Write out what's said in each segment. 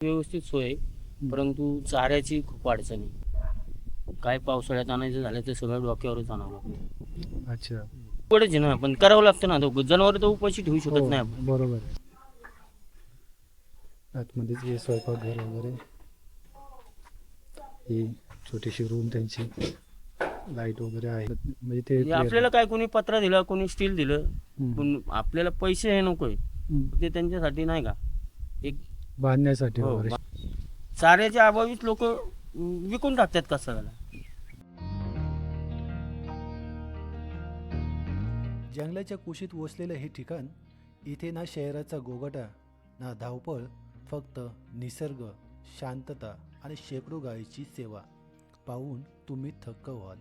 व्यवस्थित सोय आहे, परंतु चाऱ्याची खूप अडचण आहे. काय पावसाळ्यात आणायचं झालं तर सगळं डोक्यावरच आणावं लागतं. अच्छा. पडच आहे ना, पण करावं लागतं ना. जनावर तर उपाशी ठेवू शकत नाही आपण. बरोबर आहे. आतमध्येच हे स्वयंपाकघर वगैरे, ही छोटीशी रूम त्यांची, लाईट वगैरे आहे म्हणजे ते म्हणजे आपल्याला काय कोणी पत्रा दिला, कोणी स्टील दिलं, पण आपल्याला पैसे हे नकोय. ते त्यांच्यासाठी नाही का एक बांधण्यासाठी हो, वगैरे. चाऱ्याच्या अभावीच लोक विकून टाकतात कसाला. जंगलाच्या कुशीत वसलेलं हे ठिकाण, इथे ना शहराचा गोगाटा ना धावपळ, फक्त निसर्ग, शांतता आणि शेकडो गायीची सेवा पाहून तुम्ही थक्क व्हाल.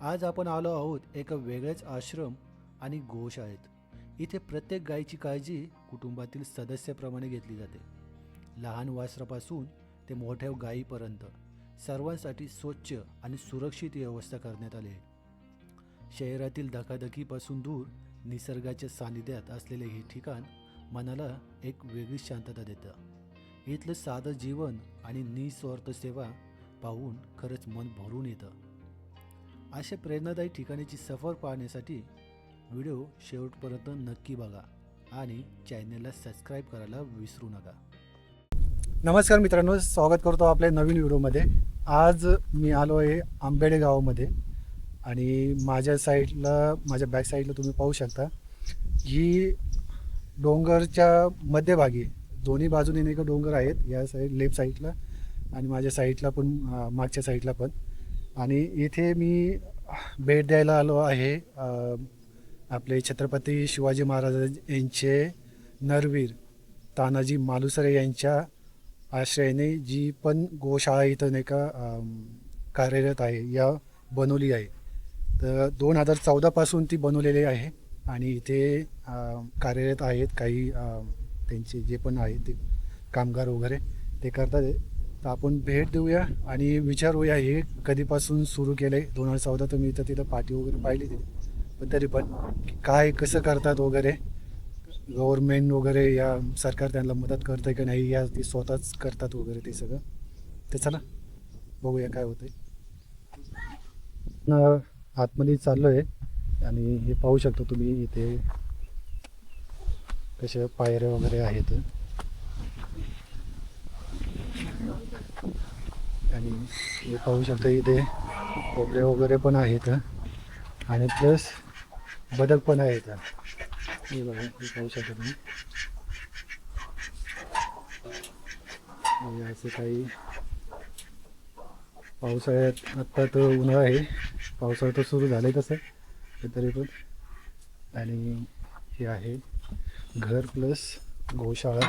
आज आपण आलो आहोत एका वेगळ्याच आश्रम आणि गोशाळेत. इथे प्रत्येक गायीची काळजी कुटुंबातील सदस्याप्रमाणे घेतली जाते. लहान वासरापासून ते मोठ्या गायीपर्यंत सर्वांसाठी स्वच्छ आणि सुरक्षित व्यवस्था करण्यात आली आहे. शहरातील धकाधकीपासून दूर निसर्गाच्या सानिध्यात असलेले हे ठिकाण मनाला एक वेगळी शांतता देतं. इथलं साधं जीवन आणि निस्वार्थ सेवा पाहून खरंच मन भरून येतं. अशा प्रेरणादायी ठिकाणाची सफर पाहण्यासाठी व्हिडिओ शेवटपर्यंत नक्की बघा आणि चॅनलला सबस्क्राईब करायला विसरू नका. नमस्कार मित्रांनो, स्वागत करतो आपल्या नवीन व्हिडिओमध्ये. आज मी आलो आहे आंबेडे गावामध्ये आणि माझ्या साईडला, माझ्या बॅक साईडला तुम्ही पाहू शकता, ही डोंगरच्या मध्यभागी दोन्ही बाजूने नाही का डोंगर आहेत, या साईड लेफ्ट साईडला आणि माझ्या साईडला पण, मागच्या साईडला पण. आणि इथे मी भेट द्यायला आलो आहे आपले छत्रपती शिवाजी महाराज यांचे नरवीर तानाजी मालुसरे यांच्या आश्रयाने जी पण गोशाळा इथं नाही का कार्यरत आहे, या बनवली आहे. तर 2014पासून ती बनवलेली आहे आणि इथे कार्यरत आहेत काही त्यांचे जे पण आहेत ते कामगार वगैरे ते करतात. तर आपण भेट देऊया आणि विचारूया हे कधीपासून सुरू केलं आहे. 2014 तर मी इथं तिथं पाठी वगैरे पाहिली तिथे, पण तरी पण काय कसं करतात वगैरे, गव्हर्मेंट वगैरे या सरकार त्यांना मदत करतं की नाही, या ते स्वतःच करतात वगैरे ते सगळं. तर चला बघूया काय होतं आहे. आतमध्ये चाललो आहे आणि हे पाहू शकता तुम्ही इथे कशा पायऱ्या वगैरे आहेत आणि हे पाहू शकता इथे कोपरे वगैरे पण आहेत आणि प्लस बदक पण आहेत. हे बघा, हे पाहू शकता तुम्ही. असं काही पावसाळ्यात, आत्ता तर उन्हाळा आहे, पावसाळा तर सुरू झालं आहे तसं तरी पण. आणि हे आहे घर प्लस गोशाळा.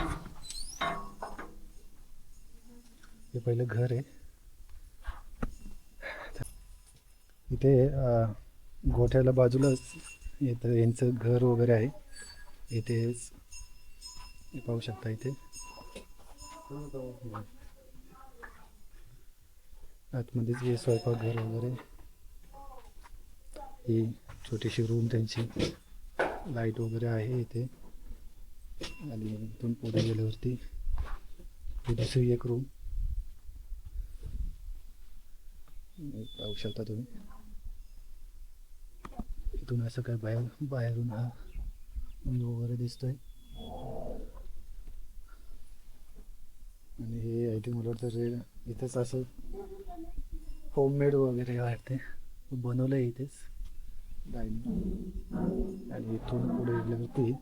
हे पहिलं घर आहे. इथे गोठ्याला बाजूलाच इथं यांचं घर वगैरे आहे. इथेच पाहू शकता इथे आतमध्येच हे स्वयंपाकघर वगैरे, ही छोटीशी रूम त्यांची, लाईट वगैरे आहे इथे. आणि इथून पुढे गेल्यावरती ही दुसरी एक रूम पाहू शकता तुम्ही. इथून असं काय बाहेरून हा व्ह्यू वगैरे दिसतोय. आणि हे आय थिंक मला वाटतं इथेच असं होममेड वगैरे आहे, ते बनवलं आहे इथेच डायनिंग. आणि इथून पुढे गेल्यावरती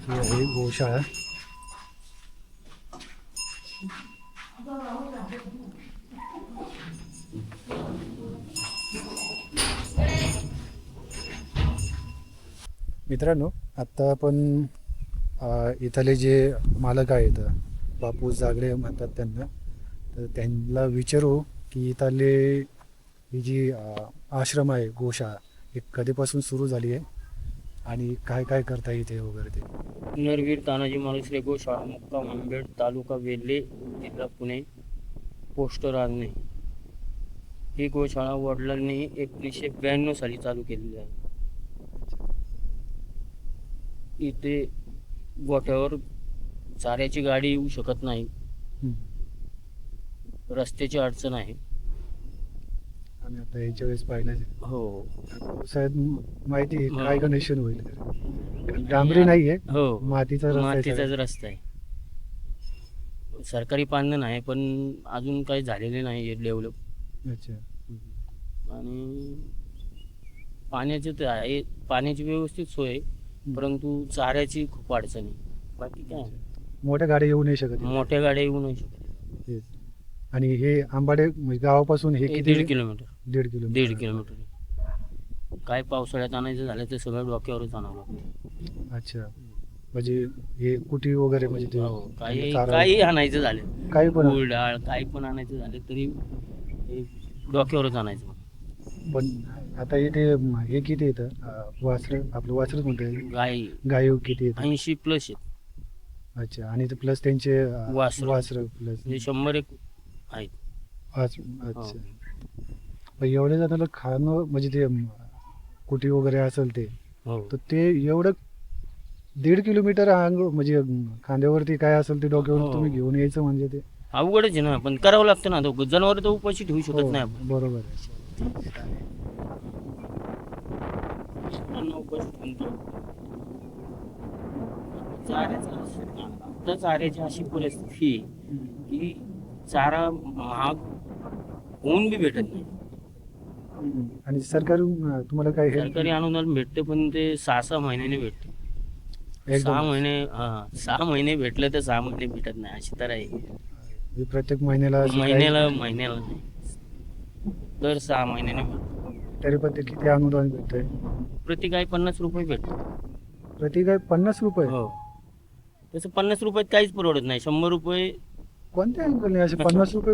ही आहे गोशाळा. मित्रांनो, आत्ता आपण इथले जे मालक आहेत, बापू जागडे म्हणतात त्यांना, तर त्यांना विचारू की इथले ही जी आश्रम आहे गोशाळा, ही कधीपासून सुरू झाली आहे आणि काय काय करता येते वगैरे ते. नरवीर तानाजी मालुसरे गोशाळा, मुक्काम आंबेड, तालुका वेल्हे, जिल्हा पुणे, पोस्ट रांजणे. ही गोशाळा वडिलांनी 1992 साली चालू केलेली आहे. इथे गोठ्यावर चाऱ्याची गाडी येऊ शकत नाही, हम्म. रस्त्याची अडचण आहे. आणि आता याच्या वेळेस पाहिलं हो पावसाळ्यात माहिती आहे हा. काय कंडिशन होईल डांबरी नाहीये, हो मातीचा रस्ता आहे मातीचाच सगळा. रस्ता आहे. सरकारी बांधणं नाही, पण अजून काही झालेले नाही डेव्हलप. अच्छा. आणि पाण्याची तर आहे, पाण्याची व्यवस्थित सोय आहे, परंतु चाऱ्याची खूप अडचण आहे. बाकी काय मोठ्या गाड्या येऊ नाही शकत इथे. मोठ्या गाड्या येऊ नाही शकत. तेच. आणि हे आंबाडे म्हणजे गावापासून हे हे किती 1.5 किलोमीटर. 1.5 किलोमीटर. काय पावसाळ्यात आणायचं झालं तर सगळं डोक्यावरच आणावं लागतं. अच्छा. म्हणजे हे कुटी वगैरे म्हणजे ते हो, काही चारा- काही आणायचं झालं, काही पण गूळ डाळ काही पण आणायचं झालं तरी हे डोक्यावरच आणायचं. पण आता इथे हे किती येतं वासर आपलं वासरच म्हणतो गाय गाय किती येतं 80+ आहेत, अच्छा. आणि ते प्लस त्यांचे वासरं. वासर प्लस म्हणजे 100 आहेत. अच्छा. पण एवढ्या जणांना खाणं म्हणजे ते कुटी वगैरे असेल ते हो तर ते एवढं 1.5 किलोमीटर म्हणजे खांद्यावरती काय असेल ते डोक्यावर हो. तुम्ही घेऊन यायचं म्हणजे ते अवघडच आहे ना, पण करावं लागतं ना. तो जनावर तर उपाशी ठेवू शकत हो, नाही आपण. बरोबर आहे. त्यांना उपाशी ठेवून तो. आता चाऱ्याची अशी परिस्थिती आहे की चारा महाग होऊन बी भेटत नाही. आणि सरकार तुम्हाला काय help- सरकारी अनुदान भेटते, पण ते 6 महिन्याने भेटते. एकदम 6 महिने 6 महिने भेटलं तर 6 महिने भेटत नाही, अशी तर आहे. म्हणजे प्रत्येक महिन्याला असं काही- महिन्याला नाही, तर 6 महिन्याने भेटते. तरी पण ते किती अनुदान भेटतंय प्रति गाय 50 रुपये भेटतो. प्रति काय 50 रुपये हो, तसं 50 रुपयात काहीच परवडत नाही. 100 रुपये कोणत्या अँगलने असे 50 रुपये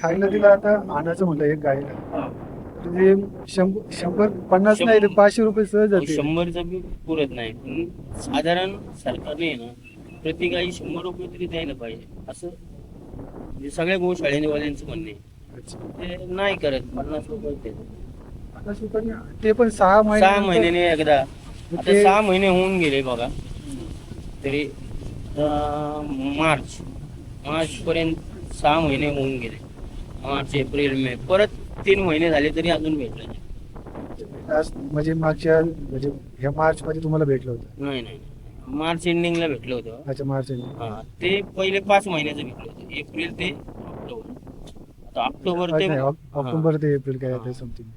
खायला दिला आता आणायचं म्हटलं एक गायला तर ते 150 नाही ते 500 रुपये सहज जाते 100चं बी पुरत नाही. पण साधारण सरकारने आहे ना प्रति गाई 100 रुपये तरी द्यायला पाहिजे, असं म्हणजे सगळ्या गोशाळेवाल्यांचं म्हणणे आहे. अच्छा. ते नाही करत, 50 रुपये देतात. 50 रुपये ते पण 6 महिने 6 महिन्याने एकदा. आता ते- 6 महिने होऊन गेले बघा, तरी मार्च पर्यंत 6 महिने होऊन गेले. मार्च एप्रिल मे परत 3 महिने झाले तरी अजून भेटलं नाही. म्हणजे मागच्या म्हणजे ह्या मार्च मध्ये तुम्हाला भेटलं होतं नाही मार्च एंडिंगला भेटलं होतं. अच्छा मार्च हा, ते पहिले 5 महिन्याचं भेटलं होतं, एप्रिल ते ऑक्टोबर. आता ऑक्टोबर ते ऑक्टोबर ते एप्रिल काय हा. समथिंग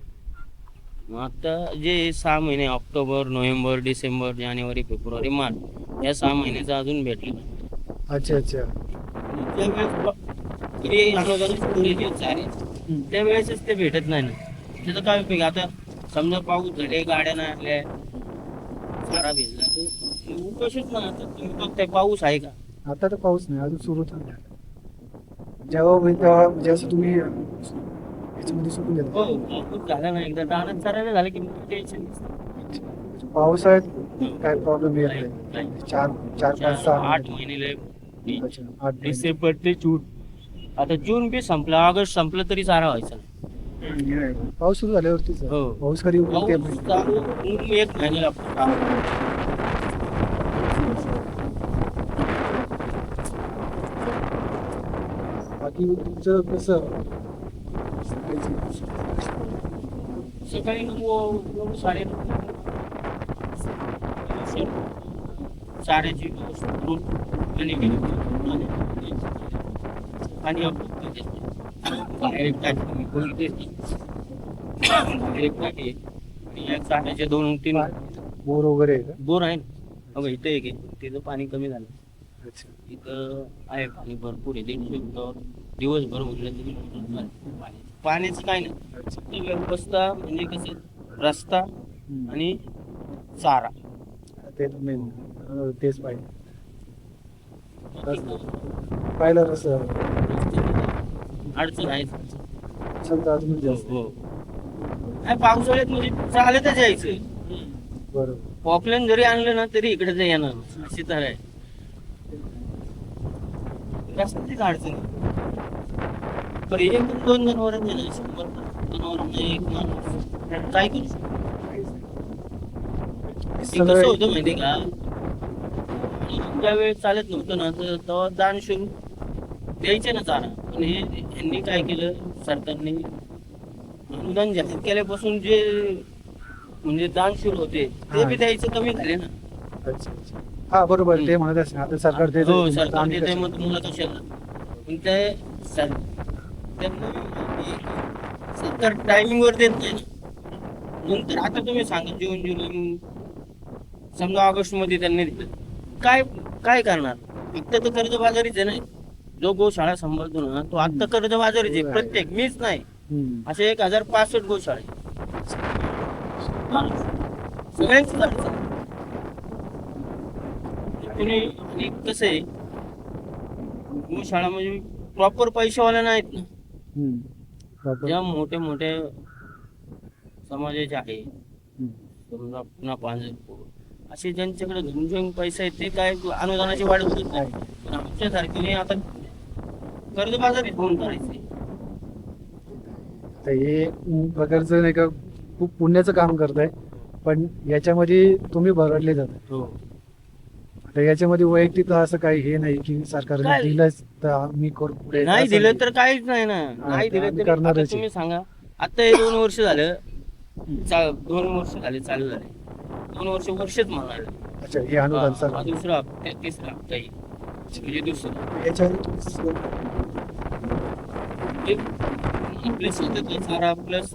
मग आता जे 6 महिने ऑक्टोबर नोव्हेंबर डिसेंबर जानेवारी फेब्रुवारी मार्च या 6 महिन्याचं अजून भेटलं नाही. अच्छा अच्छा त्यावेळेसच ते भेटत नाही ना. त्याचं काय उपयोग? आता समजा पाऊस झाले, गाड्या नाही आल्या, चारा भिजला तर उपाशीच ना. आता तुम्ही बघताय पाऊस आहे का? आता तर पाऊस नाही अजून सुरू झाला जेव्हा होईल तेव्हा म्हणजे असं तुम्ही याच्यामध्ये सुटून हो, देता पाऊस झाला ना एकदा दाणा चारायला झालं की मग टेन्शन नसतं. पावसाळ्यात काय प्रॉब्लेम येत नाही नाही. 4-5-6 8 महिने लय. अच्छा, 8 महिने. डिसेंबर ते जून. आता जून बी संपला, ऑगस्ट संपलं तरी चारा व्हायचा नाही. पाऊस सुरू झाल्यावरतीच आहे. हो. पाऊस कधी उघडेल ते पाऊस माहिती. चालू होऊन 1 महिना लागतो. बाकी तुमचं कसं सकाळी 9 साडेनऊ चाऱ्याची व्यवस्था करून आणि बाहेर एक टाकी मी खोली देते. बाहेर एक टाकी आहे. आणि या चाऱ्याचे 2-3 बोर वगैरे आहे का बोर आहे ना. अगं इथं एक आहे, तिथं पाणी कमी झालं. अच्छा इथं आहे पाणी भरपूर आहे. 150 फुटावर दिवसभर उरलं तरी पाणी. पाण्याचं काय नाही. अच्छा फक्त व्यवस्था म्हणजे कसं रस्ता आणि चारा. ते मेन तेच पाहिजे पाहिलं कसं अडचण आहे. समजा अजून जास्त हो. काय पावसाळ्यात म्हणजे चालतच यायचं. बरोबर पॉपलेन जरी आणलं ना तरी इकडे येणार अशी तर आहे. रस्त्याचीच अडचण आहे. पण हे पण 2 जनावर आहे ना, 100 जनावरांना एक माणूस त्यात काय करू शकतो? ते कसं होतं माहिती आहे का, ज्यावेळेस चालत नव्हतं ना, तर तेव्हा दानशूर द्यायचे ना चारा. पण हे यांनी काय केलं, सरकारने अनुदान जाहीर केल्यापासून जे म्हणजे दानशूर होते ते हा. बी द्यायचे कमी झाले ना. अच्छा अच्छा. हा बरोबर, ते म्हणत असते आता सरकार देत हो, सरकार देत आहे, मग तुम्हाला कशाला. पण ते सर- त्यांना सरकार टायमिंगवर देत नाही ना. नंतर आता तुम्ही सांगा, जून जुलै समजा ऑगस्ट मध्ये त्यांनी दिलं, काय काय करणार? फक्त तर कर्जबाजारीच आहे ना. जो गोशाळा सांभाळतो ना, तो आता कर्जबाजारीच आहे. प्रत्येक, मीच नाही, असे 1065 गोशाळे सगळ्यांची अडचण. कोणी आणि कसं आहे, गोशाळा म्हणजे प्रॉपर पैशावाल्या नाहीत ना. ज्या मोठे मोठे समाजाचे आहे, समजा पुन्हा पांजरपूर, असे ज्यांच्याकडे झुंझुंग पैसा आहे ते काय अनुदानाची वाढ होत नाही. पण आमच्यासारखीने आता कर्जबाजारी होऊन करायचे. तर हे प्रकारचं नाही का खूप पुण्याचं काम करताय, पण याच्यामध्ये तुम्ही भरडले जातात. हो. तर याच्यामध्ये वैयक्तिक असं काही हे नाही की सरकारने काय? दिलंच तर आम्ही करू पुढे, नाही असं दिलं तर काहीच नाही ना. नाही ते दिलं आम्ही तर आता करणारच आहे. तुम्ही सांगा, आता हे 2 वर्ष झालं, 2 वर्ष झाले चालू झाले, 2 वर्षच म्हणाले. अच्छा, हे अनुदान हा, सर दुसरा हप्ता, तिसरा हप्ता येईल. म्हणजे दुसरं याच्या एक आपले शेतातले चारा प्लस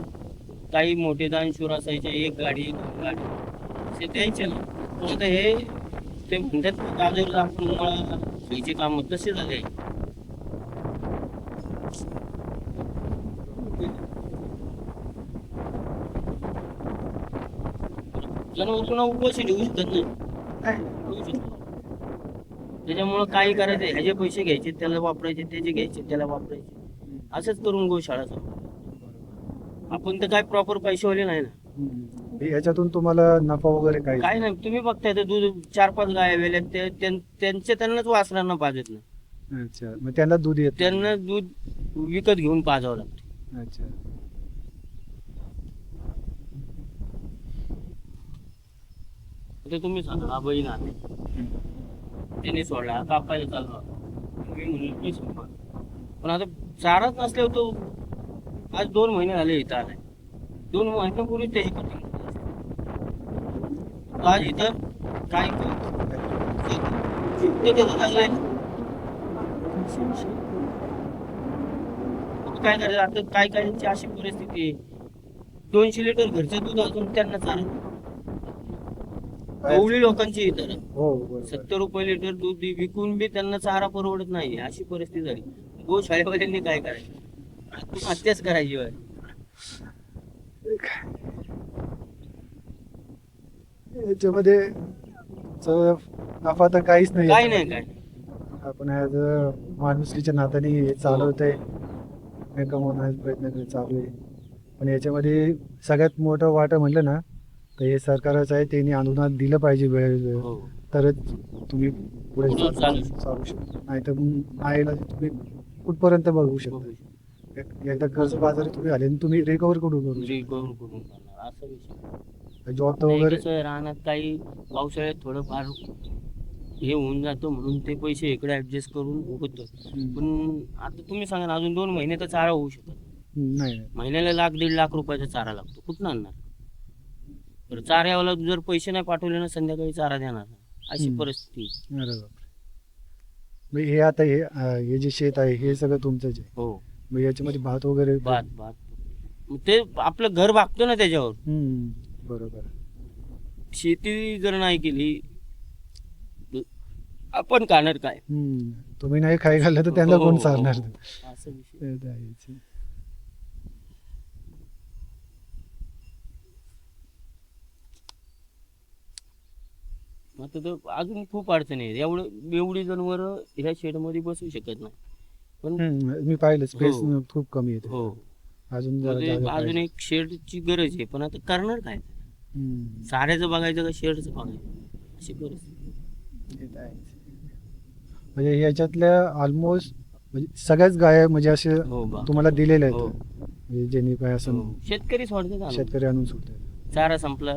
काही मोठे दानशूर असायचे, एक गाडी 2 गाडी असे द्यायचे ना. आता हे ते म्हणतात गाजर आपण खायचे काम तसे झाले. जनावर पुन्हा उपवाशी ठेवू शकत नाही. ठेवू शकत. त्याच्यामुळं काही करायचं, ह्याचे पैसे घ्यायचे त्याला वापरायचे, त्याचे घ्यायचे त्याला वापरायचे, असंच करून गोशाळा चालू. आपण तर काय प्रॉपर पैसेवाले नाही ना. याच्यातून तुम्हाला नफा वगैरे काही काय नाही, तुम्ही बघताय ते दूध 4-5 गाय वेल्या त्यांनाच वासरांना पाजत नाही. अच्छा, मग त्यांना दूध येत नाही. त्यांना दूध विकत घेऊन पाजावं लागतं. अच्छा. आता तुम्ही सांगा, हा बैल आहे, त्याने सोडला, कापायला चालला, तुम्ही म्हणले की सोडा. पण आता चाराच नसल्यावर तो आज 2 महिने झाले इथं आलाय. 2 महिन्यापूर्वी त्याची कटिंग आज इथं काय ते त्याचं चाललंय. काय करायचं आता, काय करायची अशी परिस्थिती आहे, 200 लिटर घरचं दूध अजून त्यांना चालत. एवढी लोकांची इतर हो बरोबर. 70 रुपये लिटर दूध विकून बी त्यांना चारा परवडत नाही, अशी परिस्थिती झाली. गोशाळेवाल्यांनी काय करायचं, आत्महत्याच करायची होय. याच्यामध्ये नफा तर काहीच नाही. काय नाही काय. आपण ॲज अ माणुसकीच्या नात्याने हे चालवत आहे, हे कमवण्याचा प्रयत्न चालू आहे. पण याच्यामध्ये सगळ्यात मोठं वाटं म्हटलं ना तर हे सरकारच आहे, त्यांनी अनुदान दिलं पाहिजे वेळेवर, हो. तरच तुम्ही पुढे पुढं चालू शकता. चालू शकता. नाही तर आईला तुम्ही कुठपर्यंत बघू शकता. एकदा कर्जबाजारी तुम्ही आले आणि तुम्ही रिकवर कुठून करू घरी करून करून करणार, असा विषय. शकता. जॉब तर नाही वगैरे कसं आहे, रानात काही पावसाळ्यात थोडंफार हे होऊन जातं म्हणून ते पैसे इकडे ऍडजस्ट करून होतं. पण आता तुम्ही सांगा ना, अजून 2 महिने तर चारा होऊ शकत नाही नाही. महिन्याला 1,00,000-1.5 लाख रुपयाचा चारा लागतो, कुठून आणणार? तर चाऱ्यावाला जर पैसे नाही पाठवले ना, संध्याकाळी चारा देणार नाही. अशी परिस्थिती. अरे बापरे. मग हे आता हे जे शेत आहे हे सगळं तुमचंच आहे. हो. मग याच्यामध्ये भात वगैरे भात भात मग ते आपलं घर भागतो ना त्याच्यावर. बरोबर. शेती जर नाही केली तर आपण खाणार काय? तुम्ही नाही खाई घाललं तर त्यांना हो, कोण हो, चालणार? हो. असा विषय. ते तर आहेच. आता तर अजून खूप अडचणी आहेत. एवढी जनावर ह्या शेडमध्ये बसू शकत नाही. पण मी पाहिलं स्पेस हो. खूप कमी येते. हो, अजून जरा म्हणजे जागा अजून पाहिजे. एक शेडची गरज आहे, पण आता करणार काय? साऱ्याचं बघायचं का शेडचं बघायचं, अशी परिस्थिती. ते तर आहेच. म्हणजे याच्यातल्या ऑलमोस्ट म्हणजे सगळ्याच गाय म्हणजे असे हो बा. तुम्हाला दिलेले आहेत हो. म्हणजे ज्यांनी काय असं हो. शेतकरी सोडतात आणून. शेतकरी आणून सोडतात. चारा संपला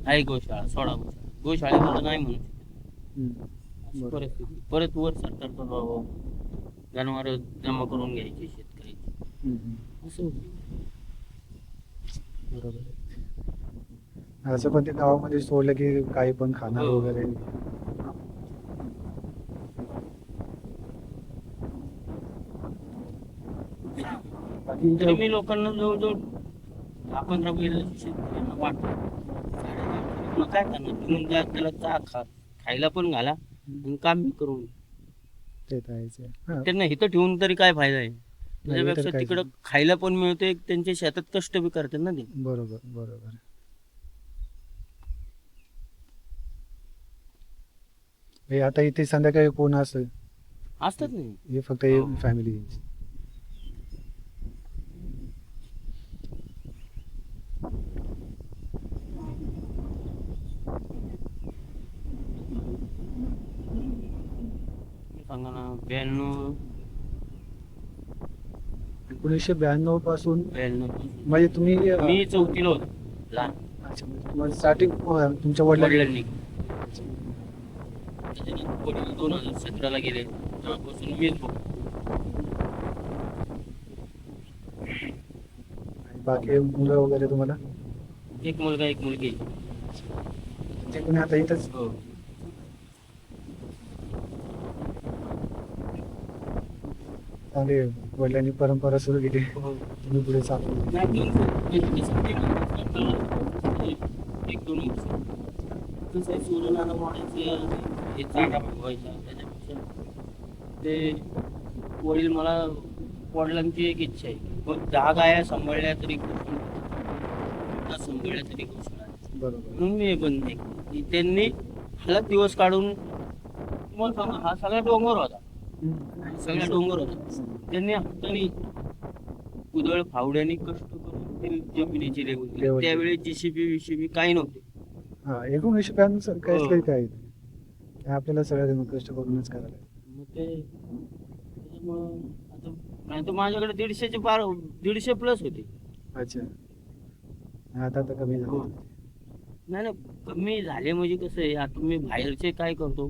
आहे गोशाळा सोडा गोशाळेमध्ये नाही म्हणू शकत. अशी बरोबर. परिस्थिती परत वर सरकारचा जनावर जमा करून घ्यायची शेतकरी असं होतं. बरोबर आहे. असं पण ते गावामध्ये सोडलं की काही पण खाणार हो. वगैरे. बाकी तरी मी लोकांना जवळजवळ 10-15 बैल शेतकऱ्यांना वाटतो. मग काय करणार तुम्ही त्याला खायला पण घाला आणि काम बी करून घ्या. ते तर आहेच आहे. हा, त्यांना इथं ठेवून तरी काय फायदा आहे त्याच्यापेक्षा काहीच तिकडं खायला पण मिळते त्यांच्या शेतात कष्ट बी करतात ना ते. बरोबर बरोबर. हे आता इथे संध्याकाळी कोण असं असतात नाही हे फक्त हो. फॅमिली. सांगा ना 92 1992 पासून 92 म्हणजे तुम्ही मी चौथीला होतो लहान अच्छा, म्हणजे तुम्हाला स्टार्टिंग तुमच्या वडिलांनी वडिलांनी त्याच्यानंतर वडील 2017 गेले तेव्हापासून मीच बघतो. बाकी मुलं वगैरे तुम्हाला एक मुलगा एक मुलगी ते कोणी आता इथंच हो. चांगली वडिलांनी परंपरा सुरू केली हो. तुम्ही पुढे चालू. एक दोन वर्ष कसं आहे सूर्यनारायण वाढायचं हे चांगला व्हायचा त्याच्यापेक्षा ते वडील मला वडिलांची एक इच्छा आहे पण 10 गाया सांभाळल्या तरी गोष्ट सांभाळल्या तरी गोष्ट बरोबर. म्हणून मी हे बंद नाही केलं. त्यांनी हलत दिवस काढून तुम्हाला सांगा हा सगळा डोंगर होता सगळा डोंगर होता त्यांनी हाताने कुदळ फावड्याने कष्ट करून ते जमिनीची लेवल केली. लेवल केली. त्यावेळी जीसीबी विसीबी काही नव्हते. हा 1992 सर काहीच हो. काही काय हे आपल्याला सगळ्या कष्ट करूनच करायला लागेल. मग ते त्याच्यामुळं आता नाही तर माझ्याकडे 150 प्लस होते. अच्छा, आता तर कमी हो. झालं. नाही नाही कमी झाले म्हणजे कसं आहे आता मी बाहेरचे काय करतो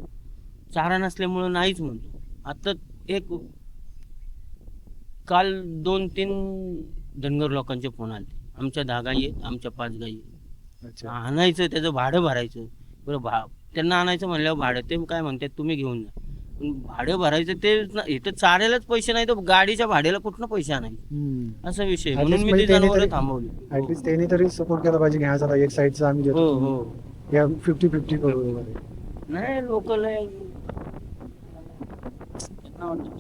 चारा नसल्यामुळं नाहीच म्हणतो. आता एक काल 2-3 धनगर लोकांचे फोन आले आमच्या 10 गाई आहेत आमच्या 5 गाई आहेत. अच्छा, आणायचं त्याचं भाडं भरायचं बरं त्यांना आणायचं म्हणल्यावर भाडं ते काय म्हणतात तुम्ही घेऊन जा पण भाडं भरायचं ते इथं चारायलाच पैसे नाही तर गाडीच्या भाड्याला कुठनं पैसे आणायचे असा विषय At म्हणून least मी म्हणजे ते त्यांनी जनावरं तरी- थांबवली. ऍटलीस्ट त्यांनी तरी सपोर्ट केला पाहिजे की हा चला एक साईडचा आम्ही हो देतो हो या 50-50 करू वगैरे. नाही लोकल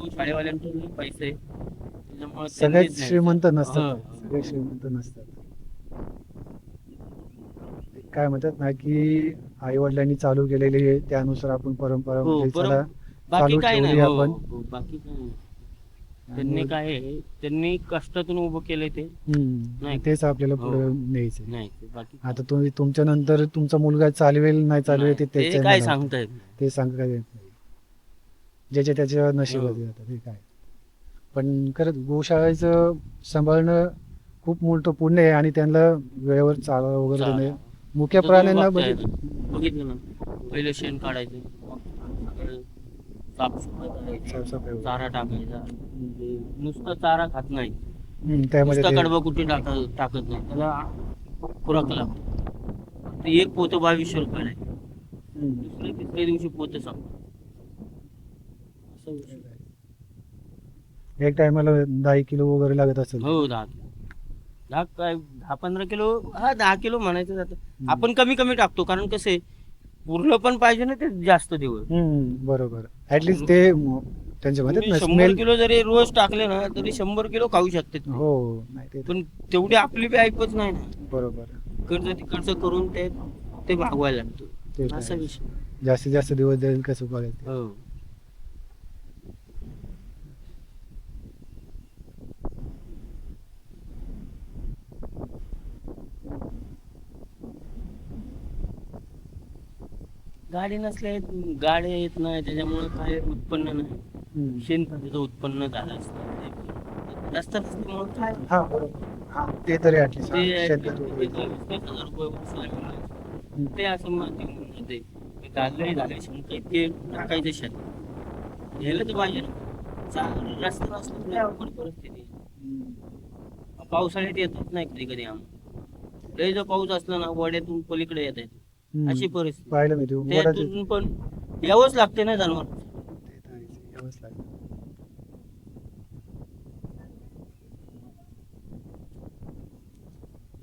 शाळेवाल्यांकडे पैसे आहे. त्याच्यामुळे सगळ्यात त्यांनीच नाही. श्रीमंत नसतात हो. सगळे श्रीमंत नसतात. काय म्हणतात ना की आई वडिलांनी चालू केलेली आहे त्यानुसार आपण परंपरा हो, म्हणजे चला बाकी चालू काय नाही ठेवूया हो, आपण. हो, बाकी काय नाही. त्यांनी काय आहे, त्यांनी कष्टातून उभं केलंय ते नाही. तेच आपल्याला हो. पुढे न्यायचं. नाही ते बाकी आता तुम्ही तुमच्या नंतर तुमचा मुलगा चालवेल नाही चालवेल नाही, ते ते त्याच्या काय मनावर. सांगता येत नाही. ते सांगता येत नाही. ज्याच्या त्याच्या नशिबात हो. जातं ते काय. पण खरंच गोशाळेचं सांभाळणं खूप मोठं पुण्य आहे आणि त्यांना वेळेवर चारा वगैरे चारा. देणं मुख्य आता तुम्ही प्राण्यांना बघताय म्हणजे ना, बघितलं ना पहिलं शेण काढायचं मग सगळं साफसफाई करायची साफसफाई वगैरे. चारा टाकायचा म्हणजे नुसतं चारा खात नाही त्यामध्ये नुसता ते- कडबा कुठे टाकत नाही त्याला खुराक लागतो ते एक पोतं 2200 रुपयाला आहे दुसऱ्या तिसऱ्या दिवशी पोतं संपतं असं विषय. एक टायमाला 10 किलो वगैरे लागत असेल. हो 10-15 किलो 10 किलो म्हणायचं जातं आपण कमी कमी टाकतो कारण कसं आहे पुरलं पण पाहिजे ना ते जास्त दिवस बरोबर. ऍटलीस्ट ते त्यांच्या म्हणतात तुम्ही ना 100 स्मेल. किलो जरी रोज टाकले ना तरी 100 किलो खाऊ शकते ते. हो नाही ते पण तेवढी आपली बी ऐकच नाही ना बरोबर. इकडचं तिकडचं करून ते भागवायला ते लागतो तर असा आहे. विषय जास्तीत जास्त दिवस जाईल कसं बघायचं. हो गाडी नसल्या गाड्या येत नाही त्याच्यामुळे काय उत्पन्न नाही शेणखताचं उत्पन्न झालं असतं ते पण जास्त नसल्यामुळं काय हा बरोबर. हा ते तरी ऍटलीस्ट ते शेतात वगैरे. 20,000 रुपये वर्षाला मिळाले. ते असं माती होऊन जाते. ते काढलंही झालं शेणखत ते टाकायचं शेतात घ्यायला तर पाहिजे ना. रस्ता नसला तर लय अवघड परिस्थिती आहे. पावसाळ्यात येतच नाही कधी कधी आम्हाला लय जर पाऊस असला ना वड्यातून पलीकडे येत आहे अशी परिस्थिती पाहिलं मी ते वडाचे त्यातून पण यावंच लागते ना जनावर ते तर आहेच, यावंच लागतं.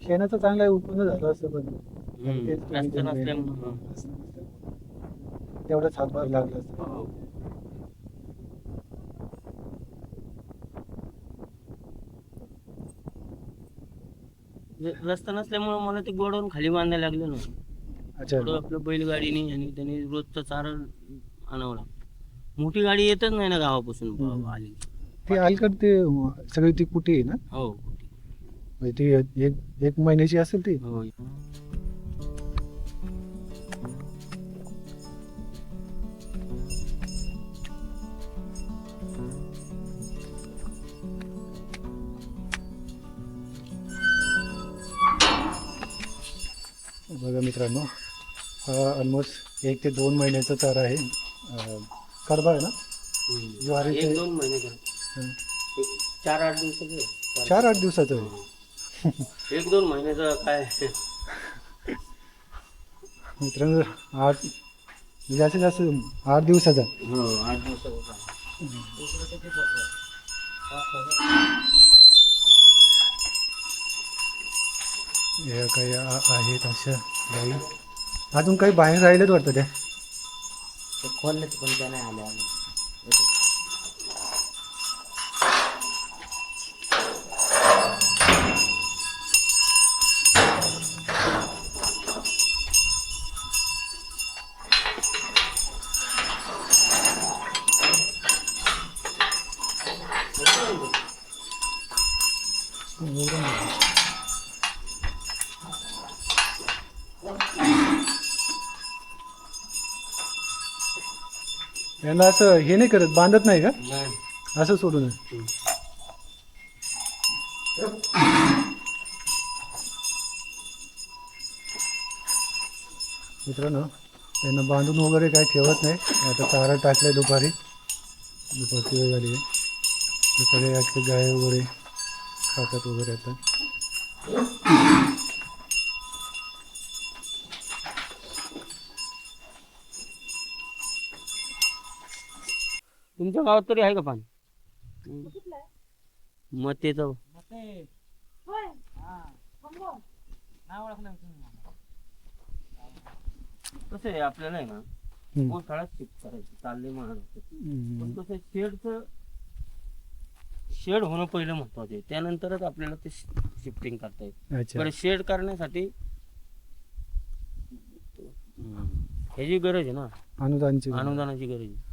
शेणाचं चांगलं उत्पन्न झालं असतं पण तेच जास्त chemical main. नसल्यामुळं. तेवढंच हातभार लागलं असतं. हो. रस्ता नसल्यामुळं मला ते गोडाऊन खाली बांधायला लागलं ना अच्छा थोडं आपलं बैलगाडीने आणि त्याने रोजचं चारा आणावं लागतं मोठी गाडी येतच नाही ना गावापासून आली ते अलीकडे ते सगळी ती कुठे आहे ना हो म्हणजे ती एक महिन्याची असेल ती. हो बघा मित्रांनो हा ऑलमोस्ट 1 ते 2 महिन्याचा चारा आहे. कडबा आहे ना ज्वारी ते 1-2 महिने झाले. 4-8 दिवसाचं आहे. 4-8 दिवसाचं आहे. 1-2 महिन्याचं काय मित्रांनो 8 जास्तीत जास्त 8 दिवसाचा. हो 8 दिवसाचं या काही आहेत अशा गाई अजून काही बाहेर राहिलेत वाटतं त्या. खोलले पण त्या नाही आल्या यांना असं हे नाही करत बांधत नाही का नाही. असं सोडून. मित्रांनो त्यांना बांधून वगैरे काही ठेवत नाही. आता चारा टाकलाय दुपारची वेळ झाली आहे. ते सगळे आजचे गाय वगैरे खातात वगैरे आता. तुमच्या गावात तरी आहे का पाणी मतेचं कसं आहे आपल्याला आहे ना पावसाळ्यात शिफ्ट करायची चालले महाराष्ट्र पण कसं शेड होणं पहिलं महत्वाचं आहे त्यानंतरच आपल्याला ते शिफ्टिंग करता येईल अच्छा बरं शेड करण्यासाठी ह्याची गरज आहे ना अनुदानची अनुदानाची गरज आहे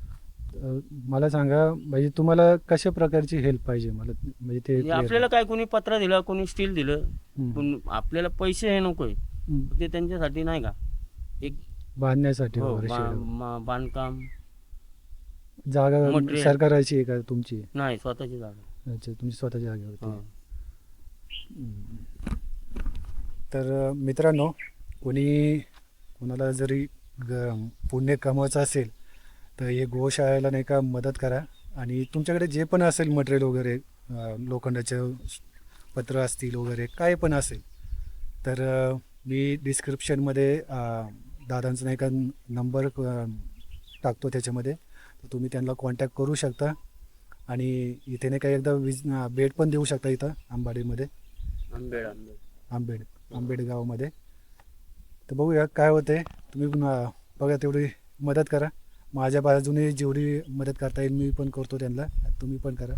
मला सांगा म्हणजे तुम्हाला कशा प्रकारची हेल्प पाहिजे मला म्हणजे ते म्हणजे आपल्याला काय कोणी पत्र दिलं कोणी स्टील दिलं पण आपल्याला पैसे हे नकोय ते त्यांच्यासाठी नाही का एक बांधण्यासाठी हो, वगैरे शेड. बांधकाम जागा Material. सरकाराची आहे का तुमची. नाही स्वतःची जागा अच्छा तुमची स्वतःच्या जागेवरती. हो. तर मित्रांनो कोणाला जरी पुण्य कमवायचं असेल तर हे गोशाळेला नाही का मदत करा आणि तुमच्याकडे जे पण असेल मटेरियल वगैरे लोखंडाचे पत्र असतील वगैरे काय पण असेल तर मी डिस्क्रिप्शनमध्ये दादांचा नाही का नंबर टाकतो त्याच्यामध्ये तर तुम्ही त्यांना कॉन्टॅक्ट करू शकता आणि इथे नाही का एकदा भेट पण देऊ शकता इथं आंबाडीमध्ये आंबेड गावामध्ये. तर बघूया काय होते तुम्ही बघा तेवढी मदत करा माझ्या बाजूने जेवढी मदत करता येईल मी पण करतो त्यांना तुम्ही पण करा.